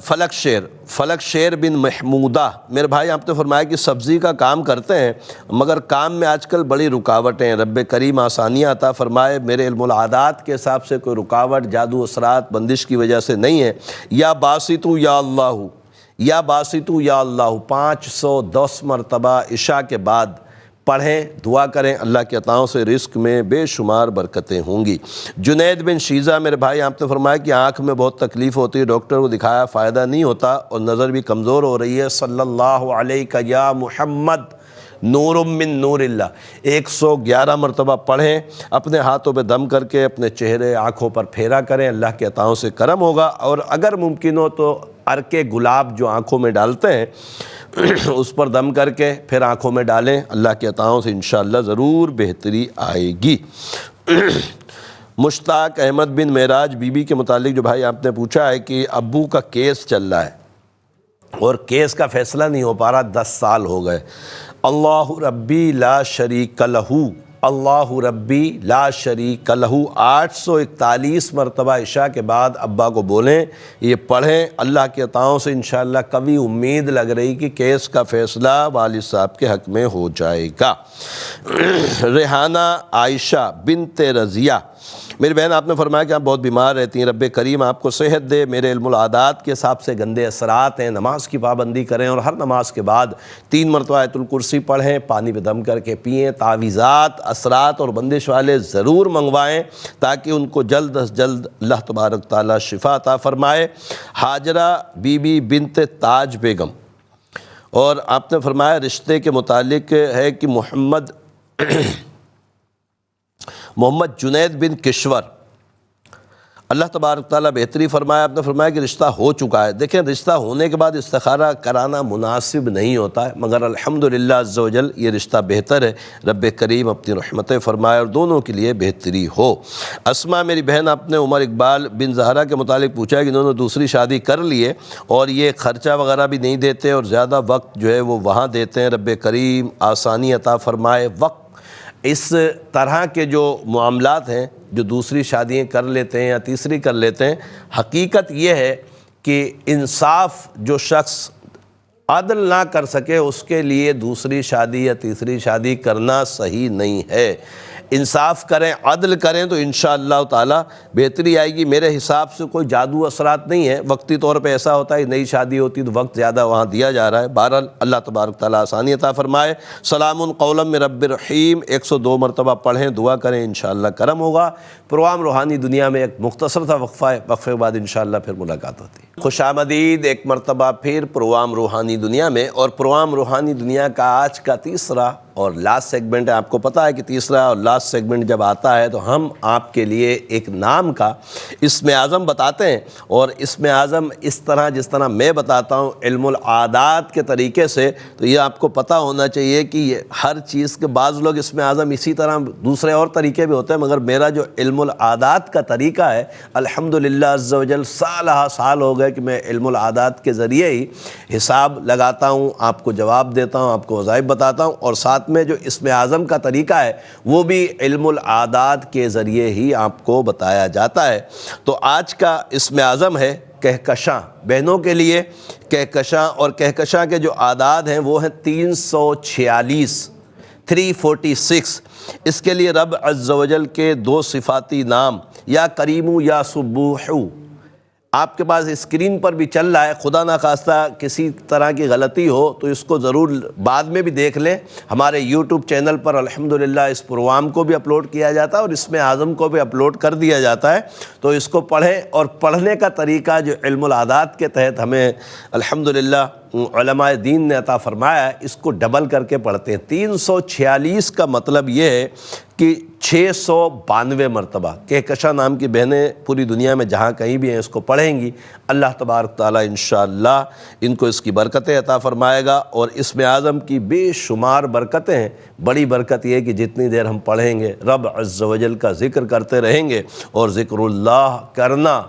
فلک شیر بن محمودہ، میرے بھائی آپ نے فرمایا کہ سبزی کا کام کرتے ہیں مگر کام میں آج کل بڑی رکاوٹیں ہیں، رب کریم آسانیاں عطا فرمائے۔ میرے علم العادات کے حساب سے کوئی رکاوٹ جادو اثرات بندش کی وجہ سے نہیں ہے۔ یا باسطو یا اللہ، یا باسطو یا اللہ 510 مرتبہ عشاء کے بعد پڑھیں، دعا کریں، اللہ کے عطاؤں سے رزق میں بے شمار برکتیں ہوں گی۔ جنید بن شیزہ، میرے بھائی آپ نے فرمایا کہ آنکھ میں بہت تکلیف ہوتی ہے، ڈاکٹر کو دکھایا فائدہ نہیں ہوتا اور نظر بھی کمزور ہو رہی ہے، صلی اللہ علیہ یا محمد نور من نور اللہ 111 مرتبہ پڑھیں، اپنے ہاتھوں پہ دم کر کے اپنے چہرے آنکھوں پر پھیرا کریں، اللہ کے عطاؤں سے کرم ہوگا۔ اور اگر ممکن ہو تو عرق گلاب جو آنکھوں میں ڈالتے ہیں اس پر دم کر کے پھر آنکھوں میں ڈالیں، اللہ کے عطاؤں سے انشاءاللہ ضرور بہتری آئے گی۔ مشتاق احمد بن معراج بی بی کے متعلق جو بھائی آپ نے پوچھا ہے کہ ابو کا کیس چل رہا ہے اور کیس کا فیصلہ نہیں ہو پا رہا، 10 سال ہو گئے۔ اللہ ربی لا شریک لہ، اللہ ربی لا شریک لہ 841 مرتبہ عشاء کے بعد ابا کو بولیں، یہ پڑھیں، اللہ کے عطاؤں سے انشاءاللہ کبھی امید لگ رہی کہ کیس کا فیصلہ والد صاحب کے حق میں ہو جائے گا۔ ریحانہ عائشہ بنت رضیہ، میری بہن آپ نے فرمایا کہ آپ بہت بیمار رہتی ہیں، رب کریم آپ کو صحت دے۔ میرے علم العادات کے حساب سے گندے اثرات ہیں، نماز کی پابندی کریں اور ہر نماز کے بعد 3 مرتبہ آیت الکرسی پڑھیں، پانی پہ دم کر کے پئیں۔ تعویذات اثرات اور بندش والے ضرور منگوائیں تاکہ ان کو جلد از جلد اللہ تبارک تعالیٰ شفا عطا فرمائے۔ حاجرہ بی بی بنت تاج بیگم، اور آپ نے فرمایا رشتے کے متعلق ہے کہ محمد جنید بن کشور، اللہ تبارک تعالیٰ بہتری فرمایا۔ آپ نے فرمایا کہ رشتہ ہو چکا ہے۔ دیکھیں رشتہ ہونے کے بعد استخارہ کرانا مناسب نہیں ہوتا ہے، مگر الحمدللہ عز و جل یہ رشتہ بہتر ہے، رب کریم اپنی رحمتیں فرمائے اور دونوں کے لیے بہتری ہو۔ اسما میری بہن آپ نے عمر اقبال بن زہرہ کے متعلق پوچھا ہے کہ انہوں نے دوسری شادی کر لی ہے اور یہ خرچہ وغیرہ بھی نہیں دیتے اور زیادہ وقت جو ہے وہ وہاں دیتے ہیں، رب کریم آسانی عطا فرمائے۔ وقت اس طرح کے جو معاملات ہیں جو دوسری شادیاں کر لیتے ہیں یا تیسری کر لیتے ہیں، حقیقت یہ ہے کہ انصاف جو شخص عدل نہ کر سکے اس کے لیے دوسری شادی یا تیسری شادی کرنا صحیح نہیں ہے۔ انصاف کریں، عدل کریں تو انشاءاللہ تعالی بہتری آئے گی۔ میرے حساب سے کوئی جادو اثرات نہیں ہے، وقتی طور پہ ایسا ہوتا ہے نئی شادی ہوتی تو وقت زیادہ وہاں دیا جا رہا ہے۔ بہرحال اللہ تبارک تعالیٰ آسانی عطا فرمائے۔ سلام قولا من رب الرحیم 102 مرتبہ پڑھیں، دعا کریں، انشاءاللہ کرم ہوگا۔ پروگرام روحانی دنیا میں ایک مختصر سا وقفہ ہے، وقفے کے بعد انشاءاللہ پھر ملاقات ہوتی ہے۔ خوش آمدید ایک مرتبہ پھر پروگرام روحانی دنیا میں، اور پروگرام روحانی دنیا کا آج کا تیسرا اور لاسٹ سیگمنٹ ہے۔ آپ کو پتہ ہے کہ تیسرا اور لاسٹ سیگمنٹ جب آتا ہے تو ہم آپ کے لیے ایک نام کا اسم اعظم بتاتے ہیں، اور اسم اعظم اس طرح جس طرح میں بتاتا ہوں علم العادات کے طریقے سے، تو یہ آپ کو پتہ ہونا چاہیے کہ یہ ہر چیز کے بعض لوگ اسم اعظم اسی طرح دوسرے اور طریقے بھی ہوتے ہیں، مگر میرا جو علم العادات کا طریقہ ہے الحمدللہ عز و جل سال ہو گئے کہ میں علم العادات کے ذریعے ہی حساب لگاتا ہوں، آپ کو جواب دیتا ہوں، آپ کو وظائف بتاتا ہوں، اور ساتھ میں جو اسم اعظم کا طریقہ ہے وہ بھی علم العادات کے ذریعے ہی آپ کو بتایا جاتا ہے۔ تو آج کا اسم اعظم ہے کہکشاں۔ بہنوں کے لیے کہکشاں، اور کہکشاں کے جو اعداد ہیں وہ ہیں 346 346۔ اس کے لیے رب عز و جل کے 2 صفاتی نام، یا کریم یا سبوح، آپ کے پاس اسکرین پر بھی چل رہا ہے۔ خدا نخواستہ کسی طرح کی غلطی ہو تو اس کو ضرور بعد میں بھی دیکھ لیں، ہمارے یوٹیوب چینل پر الحمدللہ اس پروگرام کو بھی اپلوڈ کیا جاتا ہے اور اسم اعظم کو بھی اپلوڈ کر دیا جاتا ہے، تو اس کو پڑھیں۔ اور پڑھنے کا طریقہ جو علم العادات کے تحت ہمیں الحمدللہ علماء دین نے عطا فرمایا ہے، اس کو ڈبل کر کے پڑھتے ہیں۔ 346 کا مطلب یہ ہے کہ 692 مرتبہ کہکشاں نام کی بہنیں پوری دنیا میں جہاں کہیں بھی ہیں اس کو پڑھیں گی، اللہ تبارک تعالیٰ انشاءاللہ ان کو اس کی برکتیں عطا فرمائے گا۔ اور اسم اعظم کی بے شمار برکتیں ہیں۔ بڑی برکت یہ ہے کہ جتنی دیر ہم پڑھیں گے رب عز و جل کا ذکر کرتے رہیں گے، اور ذکر اللہ کرنا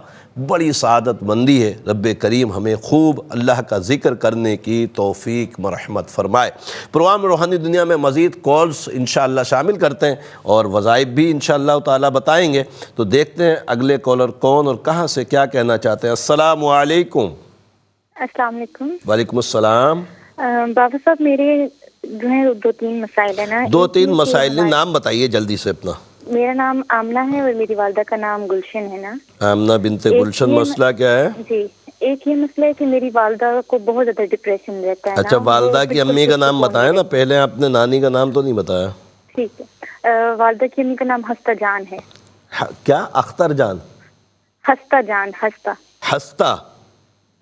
بڑی سعادت مندی ہے۔ رب کریم ہمیں خوب اللہ کا ذکر کرنے کی توفیق مرحمت فرمائے۔ پروگرام روحانی دنیا میں مزید کالز انشاءاللہ شامل کرتے ہیں اور وظائف بھی انشاءاللہ تعالیٰ بتائیں گے، تو دیکھتے ہیں اگلے کالر کون اور کہاں سے کیا کہنا چاہتے ہیں۔ السلام علیکم۔ السلام علیکم۔ وعلیکم السلام۔ بابا صاحب میرے جو ہیں 2-3 مسائل ہیں نا۔ 2-3 مسائل، نام بتائیے جلدی سے اپنا۔ میرا نام آمنہ ہے اور میری والدہ کا نام گلشن ہے نا۔ آمنہ بنت گلشن، مسئلہ کیا ہے؟ جی ایک یہ مسئلہ ہے کہ میری والدہ کو بہت زیادہ ڈپریشن رہتا ہے۔ اچھا والدہ کی امی کا نام بتائیں نا، پہلے آپ نے نانی کا نام تو نہیں بتایا۔ ٹھیک ہے، والدہ کی امی کا نام ہستہ جان ہے۔ کیا؟ اختر جان؟ ہستہ جان، ہستہ۔ ہستہ؟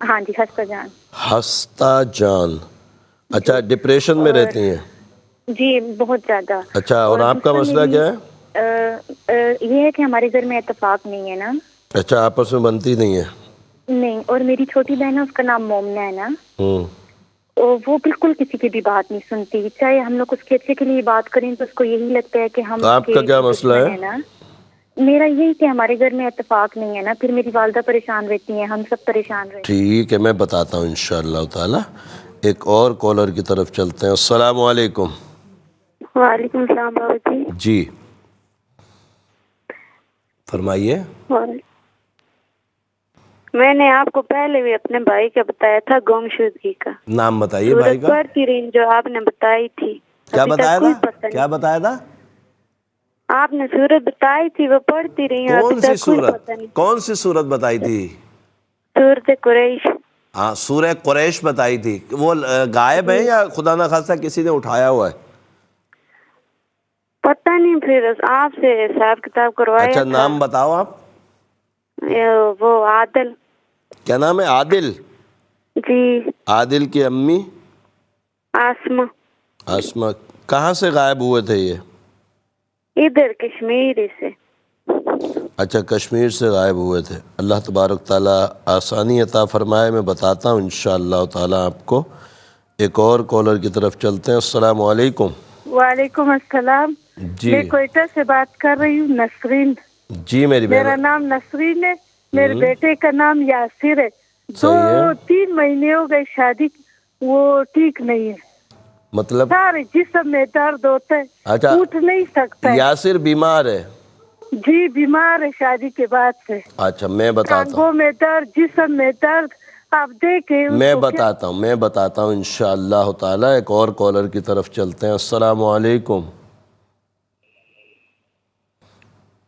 ہاں جی ہستہ جان۔ ہستہ جان، اچھا ڈپریشن میں رہتی ہیں؟ جی بہت زیادہ۔ اچھا، اور آپ کا مسئلہ کیا ہے؟ یہ ہے کہ ہمارے گھر میں اتفاق نہیں ہے نا۔ اچھا، آپس میں بنتی نہیں ہے؟ نہیں، اور میری چھوٹی بہن ہے اس کا نام مومنہ ہے نا، وہ بالکل کسی کی بھی بات نہیں سنتی، چاہے ہم لوگ اس کے اچھے کے لیے بات کریں تو اس کو یہی لگتا ہے کہ ہم۔ آپ کا کیا مسئلہ ہے؟ نا میرا یہی کہ ہمارے گھر میں اتفاق نہیں ہے نا، پھر میری والدہ پریشان رہتی ہیں، ہم سب پریشان رہتے ہیں۔ ٹھیک ہے، میں بتاتا ہوں انشاءاللہ تعالی۔ ایک اور کالر کی طرف چلتے ہیں۔ السلام علیکم۔ وعلیکم السلام بابا جی۔ جی فرمائیے۔ میں نے آپ کو پہلے بھی اپنے بھائی کا بتایا تھا، گمشدگی کا نام بتائیے بھائی کا۔ پڑھتی رہی جو آپ نے بتائی تھی۔ کیا بتایا تھا؟ کیا بتایا تھا؟ آپ نے سورت بتائی تھی، وہ پڑھتی رہی ہوں۔ کون سی سورت؟ کون سی سورت بتائی تھی؟ سورت قریش۔ ہاں سورہ قریش بتائی تھی۔ وہ غائب ہے یا خدا نخواستہ کسی نے اٹھایا ہوا ہے؟ پتہ نہیں، پھر آپ سے حساب کتاب کروایا۔ اچھا نام بتاؤ آپ۔ وہ عادل۔ کیا نام ہے؟ عادل؟ جی۔ عادل کی امی؟ آسمہ۔ آسمہ کہاں سے غائب ہوئے تھے یہ؟ ادھر کشمیر سے۔ اچھا کشمیر سے غائب ہوئے تھے۔ اللہ تبارک تعالیٰ آسانی عطا فرمائے، میں بتاتا ہوں انشاءاللہ تعالیٰ آپ کو۔ ایک اور کالر کی طرف چلتے ہیں۔ السلام علیکم۔ وعلیکم السلام۔ جی میں کوئٹہ سے بات کر رہی ہوں، نسرین۔ جی میری بہن۔ میرا نام نسرین ہے، میرے بیٹے کا نام یاسر ہے۔ 2-3 مہینے ہو گئے شادی، وہ ٹھیک نہیں ہے، مطلب سارے جسم میں درد ہوتا ہے، اچھا اٹھ نہیں سکتا ہے۔ یاسر بیمار ہے؟ جی بیمار ہے شادی کے بعد سے۔ اچھا میں بتاتا ہوں۔ ٹانگوں میں درد، جسم میں درد، آپ دیکھیں میں بتاتا ہوں انشاءاللہ تعالی. ایک اور کالر کی طرف چلتے ہیں. السلام علیکم.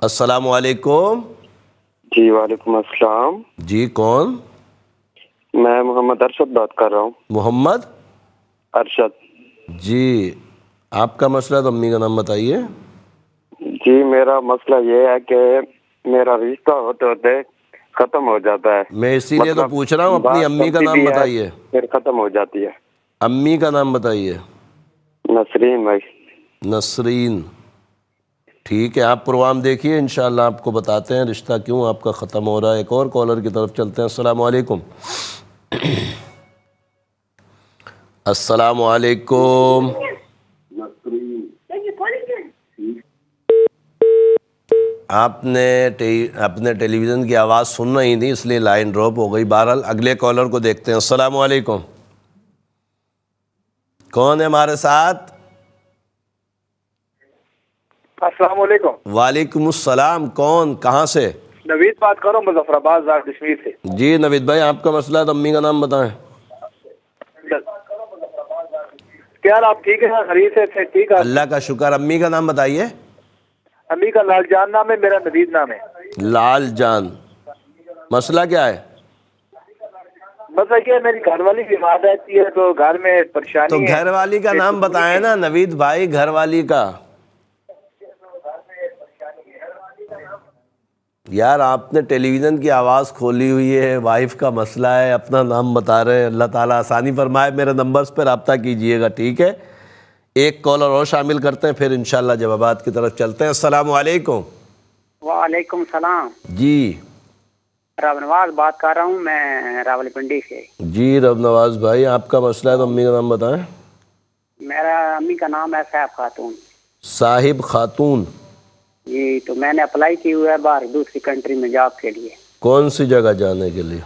السلام علیکم. جی وعلیکم السلام. جی کون؟ میں محمد ارشد بات کر رہا ہوں. محمد ارشد. جی آپ کا مسئلہ تو امی کا نام بتائیے. جی میرا مسئلہ یہ ہے کہ میرا رشتہ ہوتے ہوتے ختم ہو جاتا ہے. میں اسی لیے تو پوچھ رہا ہوں, اپنی امی کا نام بتائیے. پھر ختم ہو جاتی ہے. امی کا نام بتائیے. نسرین بھائی. نسرین. ٹھیک ہے, آپ پروگرام دیکھیے, انشاءاللہ آپ کو بتاتے ہیں رشتہ کیوں آپ کا ختم ہو رہا ہے. ایک اور کالر کی طرف چلتے ہیں. السلام علیکم. السلام علیکم. آپ نے اپنے ٹیلی ویژن کی آواز سن رہی تھی, اس لیے لائن ڈراپ ہو گئی. بہرحال اگلے کالر کو دیکھتے ہیں. السلام علیکم. کون ہے ہمارے ساتھ؟ السلام علیکم. وعلیکم السلام. کون, کہاں سے؟ نوید بات کر رہا ہوں مظفر آباد زار کشمیر سے. جی نوید بھائی, آپ کا مسئلہ ہے تو امی کا نام بتائیں. کیا آپ ٹھیک ہے؟ خرید سے ٹھیک ہے, اللہ کا شکر. امی کا نام بتائیے. امی کا لال جان نام ہے, میرا نوید نام ہے. لال جان. مسئلہ کیا ہے؟ بس یہ میری گھر والی بیمار رہتی ہے تو گھر میں پریشانی تو گھر والی کا نام بتائیں نا نوید بھائی, گھر والی کا. یار آپ نے ٹیلی ویژن کی آواز کھولی ہوئی ہے, وائف کا مسئلہ ہے, اپنا نام بتا رہے ہیں. اللہ تعالیٰ آسانی فرمائے. میرے نمبرز پہ رابطہ کیجئے گا, ٹھیک ہے. ایک کالر اور شامل کرتے ہیں, پھر انشاءاللہ جوابات کی طرف چلتے ہیں. السلام علیکم. وعلیکم السلام. جی رب نواز بات کر رہا ہوں میں راول پنڈی سے. جی رب نواز بھائی, آپ کا مسئلہ ہے تو امی کا نام بتائیں. میرا امی کا نام ہے صاحب خاتون. صاحب خاتون. جی تو میں نے اپلائی کی ہوا ہے باہر دوسری کنٹری میں جاب کے لیے. کون سی جگہ جانے کے لیے؟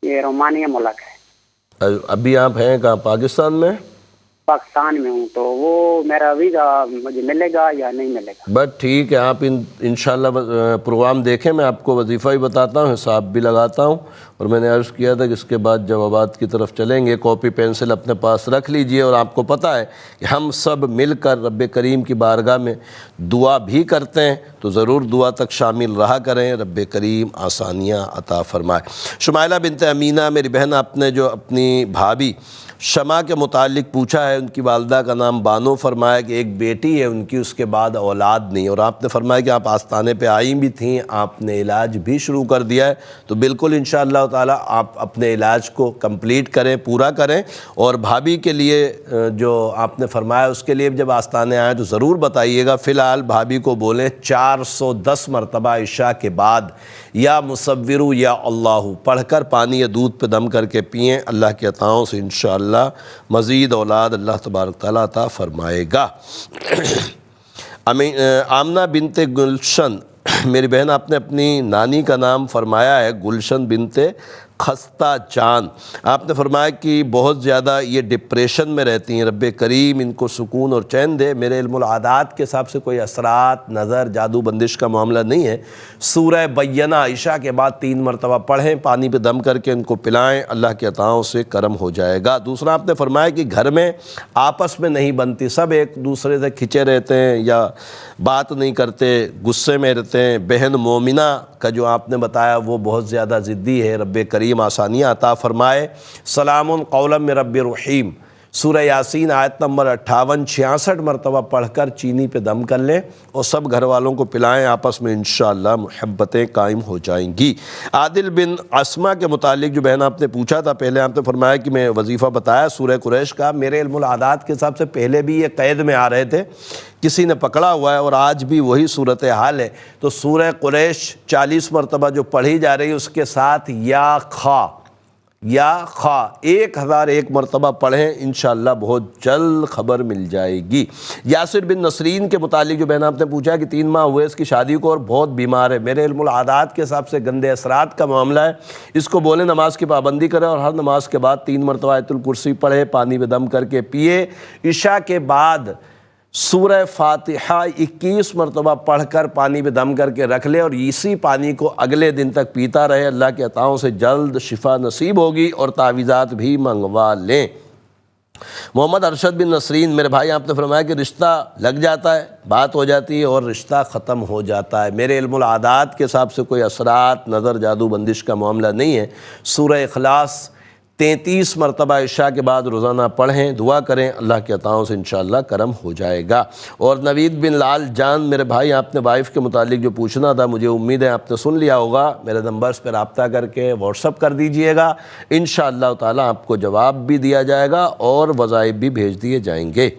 یہ رومانیہ ملک ہے. ابھی آپ ہیں کہاں, پاکستان میں؟ پاکستان میں ہوں. تو وہ میرا ویزا مجھے ملے گا یا نہیں ملے گا؟ بس ٹھیک ہے, آپ انشاءاللہ پروگرام دیکھیں. میں آپ کو وظیفہ ہی بتاتا ہوں, حساب بھی لگاتا ہوں. اور میں نے عرض کیا تھا کہ اس کے بعد جوابات کی طرف چلیں گے. کاپی پینسل اپنے پاس رکھ لیجئے. اور آپ کو پتہ ہے کہ ہم سب مل کر رب کریم کی بارگاہ میں دعا بھی کرتے ہیں, تو ضرور دعا تک شامل رہا کریں. رب کریم آسانیاں عطا فرمائے. شمائلہ بنت امینہ میری بہن, آپ نے جو اپنی بھابھی شمع کے متعلق پوچھا ہے, ان کی والدہ کا نام بانو, فرمایا کہ ایک بیٹی ہے ان کی, اس کے بعد اولاد نہیں. اور آپ نے فرمایا کہ آپ آستانے پہ آئی بھی تھیں, آپ نے علاج بھی شروع کر دیا ہے. تو بالکل انشاءاللہ تعالی آپ اپنے علاج کو کمپلیٹ کریں, پورا کریں. اور بھابھی کے لیے جو آپ نے فرمایا اس کے لیے جب آستانے آئیں تو ضرور بتائیے گا. فی الحال بھابھی کو بولیں 410 مرتبہ عشاء کے بعد یا مصورو یا اللہ پڑھ کر پانی یا دودھ پہ دم کر کے پئیں. اللہ کی عطاؤں سے انشاءاللہ مزید اولاد اللہ تبارک تعالیٰ عطا فرمائے گا. آمنہ بنت گلشن میری بہن, آپ نے اپنی نانی کا نام فرمایا ہے گلشن بنت خستہ جان. آپ نے فرمایا کہ بہت زیادہ یہ ڈپریشن میں رہتی ہیں. رب کریم ان کو سکون اور چین دے. میرے علم العادات کے حساب سے کوئی اثرات, نظر, جادو بندش کا معاملہ نہیں ہے. سورہ بینہ عشاء کے بعد 3 مرتبہ پڑھیں, پانی پہ دم کر کے ان کو پلائیں, اللہ کے عطاؤں سے کرم ہو جائے گا. دوسرا آپ نے فرمایا کہ گھر میں آپس میں نہیں بنتی, سب ایک دوسرے سے کھچے رہتے ہیں یا بات نہیں کرتے, غصے میں رہتے ہیں. بہن مومنہ کا جو آپ نے بتایا وہ بہت زیادہ ضدی ہے. رب کریم آسانیاں عطا فرمائے. سلام قولا من رب رحیم. سورہ یاسین آیت نمبر 58-66 مرتبہ پڑھ کر چینی پہ دم کر لیں اور سب گھر والوں کو پلائیں, آپس میں انشاءاللہ محبتیں قائم ہو جائیں گی. عادل بن عصمہ کے متعلق جو بہن آپ نے پوچھا تھا, پہلے آپ نے فرمایا کہ میں وظیفہ بتایا سورہ قریش کا. میرے علم العادات کے حساب سے پہلے بھی یہ قید میں آ رہے تھے, کسی نے پکڑا ہوا ہے اور آج بھی وہی صورتحال ہے. تو سورہ قریش 40 مرتبہ جو پڑھی جا رہی ہے اس کے ساتھ یا خا 1001 مرتبہ پڑھیں, انشاءاللہ بہت جلد خبر مل جائے گی. یاسر بن نسرین کے متعلق جو بہن آپ نے پوچھا کہ 3 ماہ ہوئے اس کی شادی کو اور بہت بیمار ہے. میرے علم العادات کے حساب سے گندے اثرات کا معاملہ ہے. اس کو بولیں نماز کی پابندی کرے اور ہر نماز کے بعد 3 مرتبہ آیت الکرسی پڑھے, پانی میں دم کر کے پیے. عشاء کے بعد سورہ فاتحہ 21 مرتبہ پڑھ کر پانی پہ دم کر کے رکھ لے اور اسی پانی کو اگلے دن تک پیتا رہے، اللہ کے عطاؤں سے جلد شفا نصیب ہوگی، اور تعویذات بھی منگوا لیں۔ محمد ارشد بن نسرین، میرے بھائی آپ نے فرمایا کہ رشتہ لگ جاتا ہے، بات ہو جاتی ہے اور رشتہ ختم ہو جاتا ہے۔ میرے علم العادات کے حساب سے کوئی اثرات، نظر، جادو بندش کا معاملہ نہیں ہے۔ سورہ اخلاص 33 مرتبہ عشاء کے بعد روزانہ پڑھیں، دعا کریں، اللہ کے عطاؤں سے انشاءاللہ کرم ہو جائے گا۔ اور نوید بن لال جان، میرے بھائی آپ نے وائف کے متعلق جو پوچھنا تھا، مجھے امید ہے آپ نے سن لیا ہوگا، میرے نمبرز پہ رابطہ کر کے واٹس اپ کر دیجئے گا، انشاءاللہ تعالیٰ آپ کو جواب بھی دیا جائے گا اور وظائف بھی بھیج دیے جائیں گے۔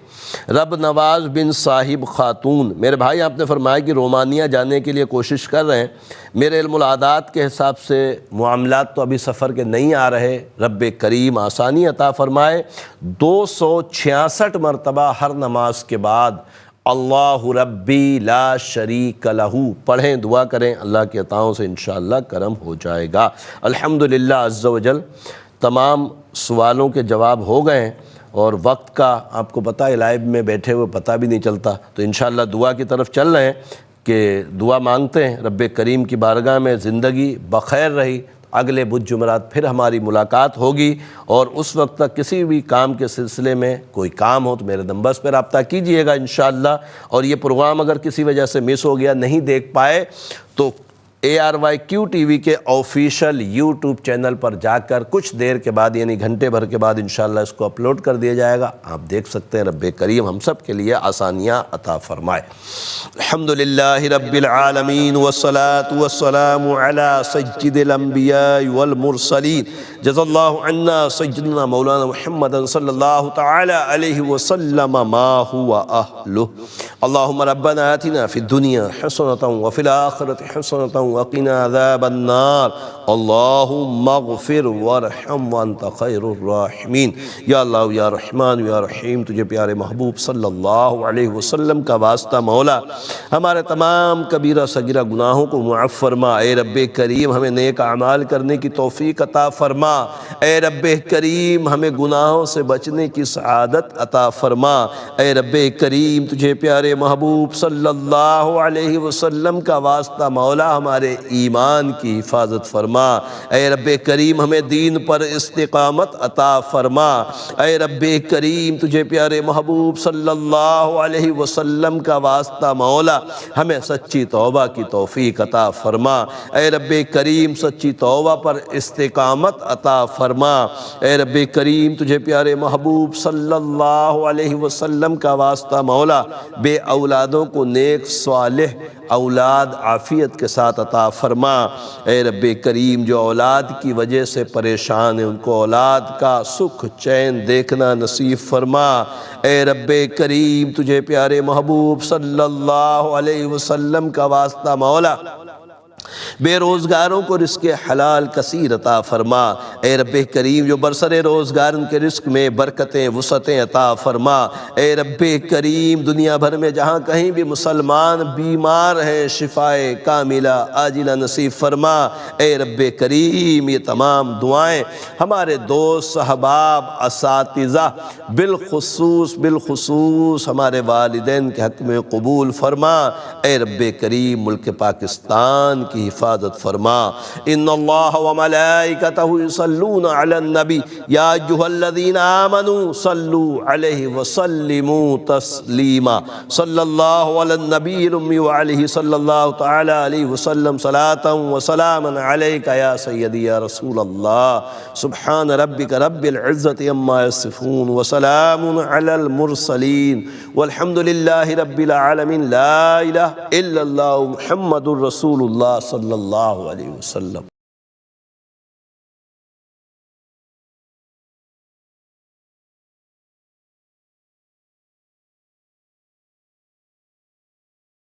رب نواز بن صاحب خاتون، میرے بھائی آپ نے فرمایا کہ رومانیہ جانے کے لیے کوشش کر رہے ہیں، میرے علم العادات کے حساب سے معاملات تو ابھی سفر کے نہیں آ رہے، رب کریم آسانی عطا فرمائے۔ 266 مرتبہ ہر نماز کے بعد اللہ ربی لا شریک لہ پڑھیں، دعا کریں، اللہ کے عطاؤں سے انشاءاللہ کرم ہو جائے گا۔ الحمدللہ عز و جل تمام سوالوں کے جواب ہو گئے ہیں، اور وقت کا آپ کو پتہ ہے، لائیو میں بیٹھے ہوئے پتہ بھی نہیں چلتا، تو انشاءاللہ دعا کی طرف چل رہے ہیں کہ دعا مانگتے ہیں رب کریم کی بارگاہ میں زندگی بخیر رہی، اگلے بدھ جمعرات پھر ہماری ملاقات ہوگی، اور اس وقت تک کسی بھی کام کے سلسلے میں کوئی کام ہو تو میرے نمبرز پہ رابطہ کیجئے گا انشاءاللہ۔ اور یہ پروگرام اگر کسی وجہ سے مس ہو گیا، نہیں دیکھ پائے، تو ARYQ ٹی وی کے آفیشیل یوٹیوب چینل پر جا کر کچھ دیر کے بعد، یعنی گھنٹے بھر کے بعد انشاءاللہ اس کو اپلوڈ کر دیا جائے گا، آپ دیکھ سکتے ہیں۔ رب کریم ہم سب کے لیے آسانیاں عطا فرمائے۔ الحمدللہ رب العالمین والصلاة والسلام علی سید الانبیاء والمرسلین، جزا اللہ عنا سیدنا مولانا محمد صلی اللہ تعالی علیہ وسلم ما هو اہلہ۔ اللہم ربنا آتنا فی الدنیا حسنة وفی الآخرة حسنة وقنا عذاب النار، اللہم اغفر وارحم وانت خیر الراحمین۔ یا اللہ یا رحمان یا رحیم، تجھے پیارے محبوب صلی اللہ علیہ وسلم کا واسطہ مولا، ہمارے تمام کبیرہ صغیرہ گناہوں کو معاف فرما۔ اے رب کریم ہمیں نیک اعمال کرنے کی توفیق عطا فرما۔ اے رب کریم ہمیں گناہوں سے بچنے کی سعادت عطا فرما۔ اے رب کریم تجھے پیارے محبوب صلی اللہ علیہ وسلم کا واسطہ مولا، ہمارے ایمان کی حفاظت فرما۔ اے رب کریم ہمیں دین پر استقامت عطا فرما۔ اے رب کریم تجھے پیارے محبوب صلی اللہ علیہ وسلم کا واسطہ مولا، ہمیں سچی توبہ کی توفیق عطا فرما۔ اے رب کریم سچی توبہ پر استقامت عطا فرما۔ اے رب کریم تجھے پیارے محبوب صلی اللہ علیہ وسلم کا واسطہ مولا، بے اولادوں کو نیک صالح اولاد عافیت کے ساتھ عطا فرما۔ اے رب کریم جو اولاد کی وجہ سے پریشان ہیں، ان کو اولاد کا سکھ چین دیکھنا نصیب فرما۔ اے رب کریم تجھے پیارے محبوب صلی اللہ علیہ وسلم کا واسطہ مولا، بے روزگاروں کو رزق حلال کثیر عطا فرما۔ اے رب کریم جو برسر روزگار ان کے رزق میں برکتیں وسعتیں عطا فرما۔ اے رب کریم دنیا بھر میں جہاں کہیں بھی مسلمان بیمار ہیں، شفائے کاملہ عاجلہ نصیب فرما۔ اے رب کریم یہ تمام دعائیں ہمارے دوست، احباب، اساتذہ، بالخصوص ہمارے والدین کے حق میں قبول فرما۔ اے رب کریم ملک پاکستان کی حفاظت فرما۔ ان اللہ وملائکتہ یصلون علی النبی یا ایھا الذین آمنوا صلوا علیہ وسلموا تسلیما۔ صلی اللہ علی النبی الامی وعلیہ صلی اللہ تعالی علیہ وسلم صلاۃ وسلاما علیک یا سیدی یا رسول اللہ۔ سبحان ربک رب العزۃ عما یصفون وسلام علی المرسلین والحمد للہ رب العالمین۔ لا الہ الا اللہ محمد الرسول اللہ صلی اللہ علیہ وسلم۔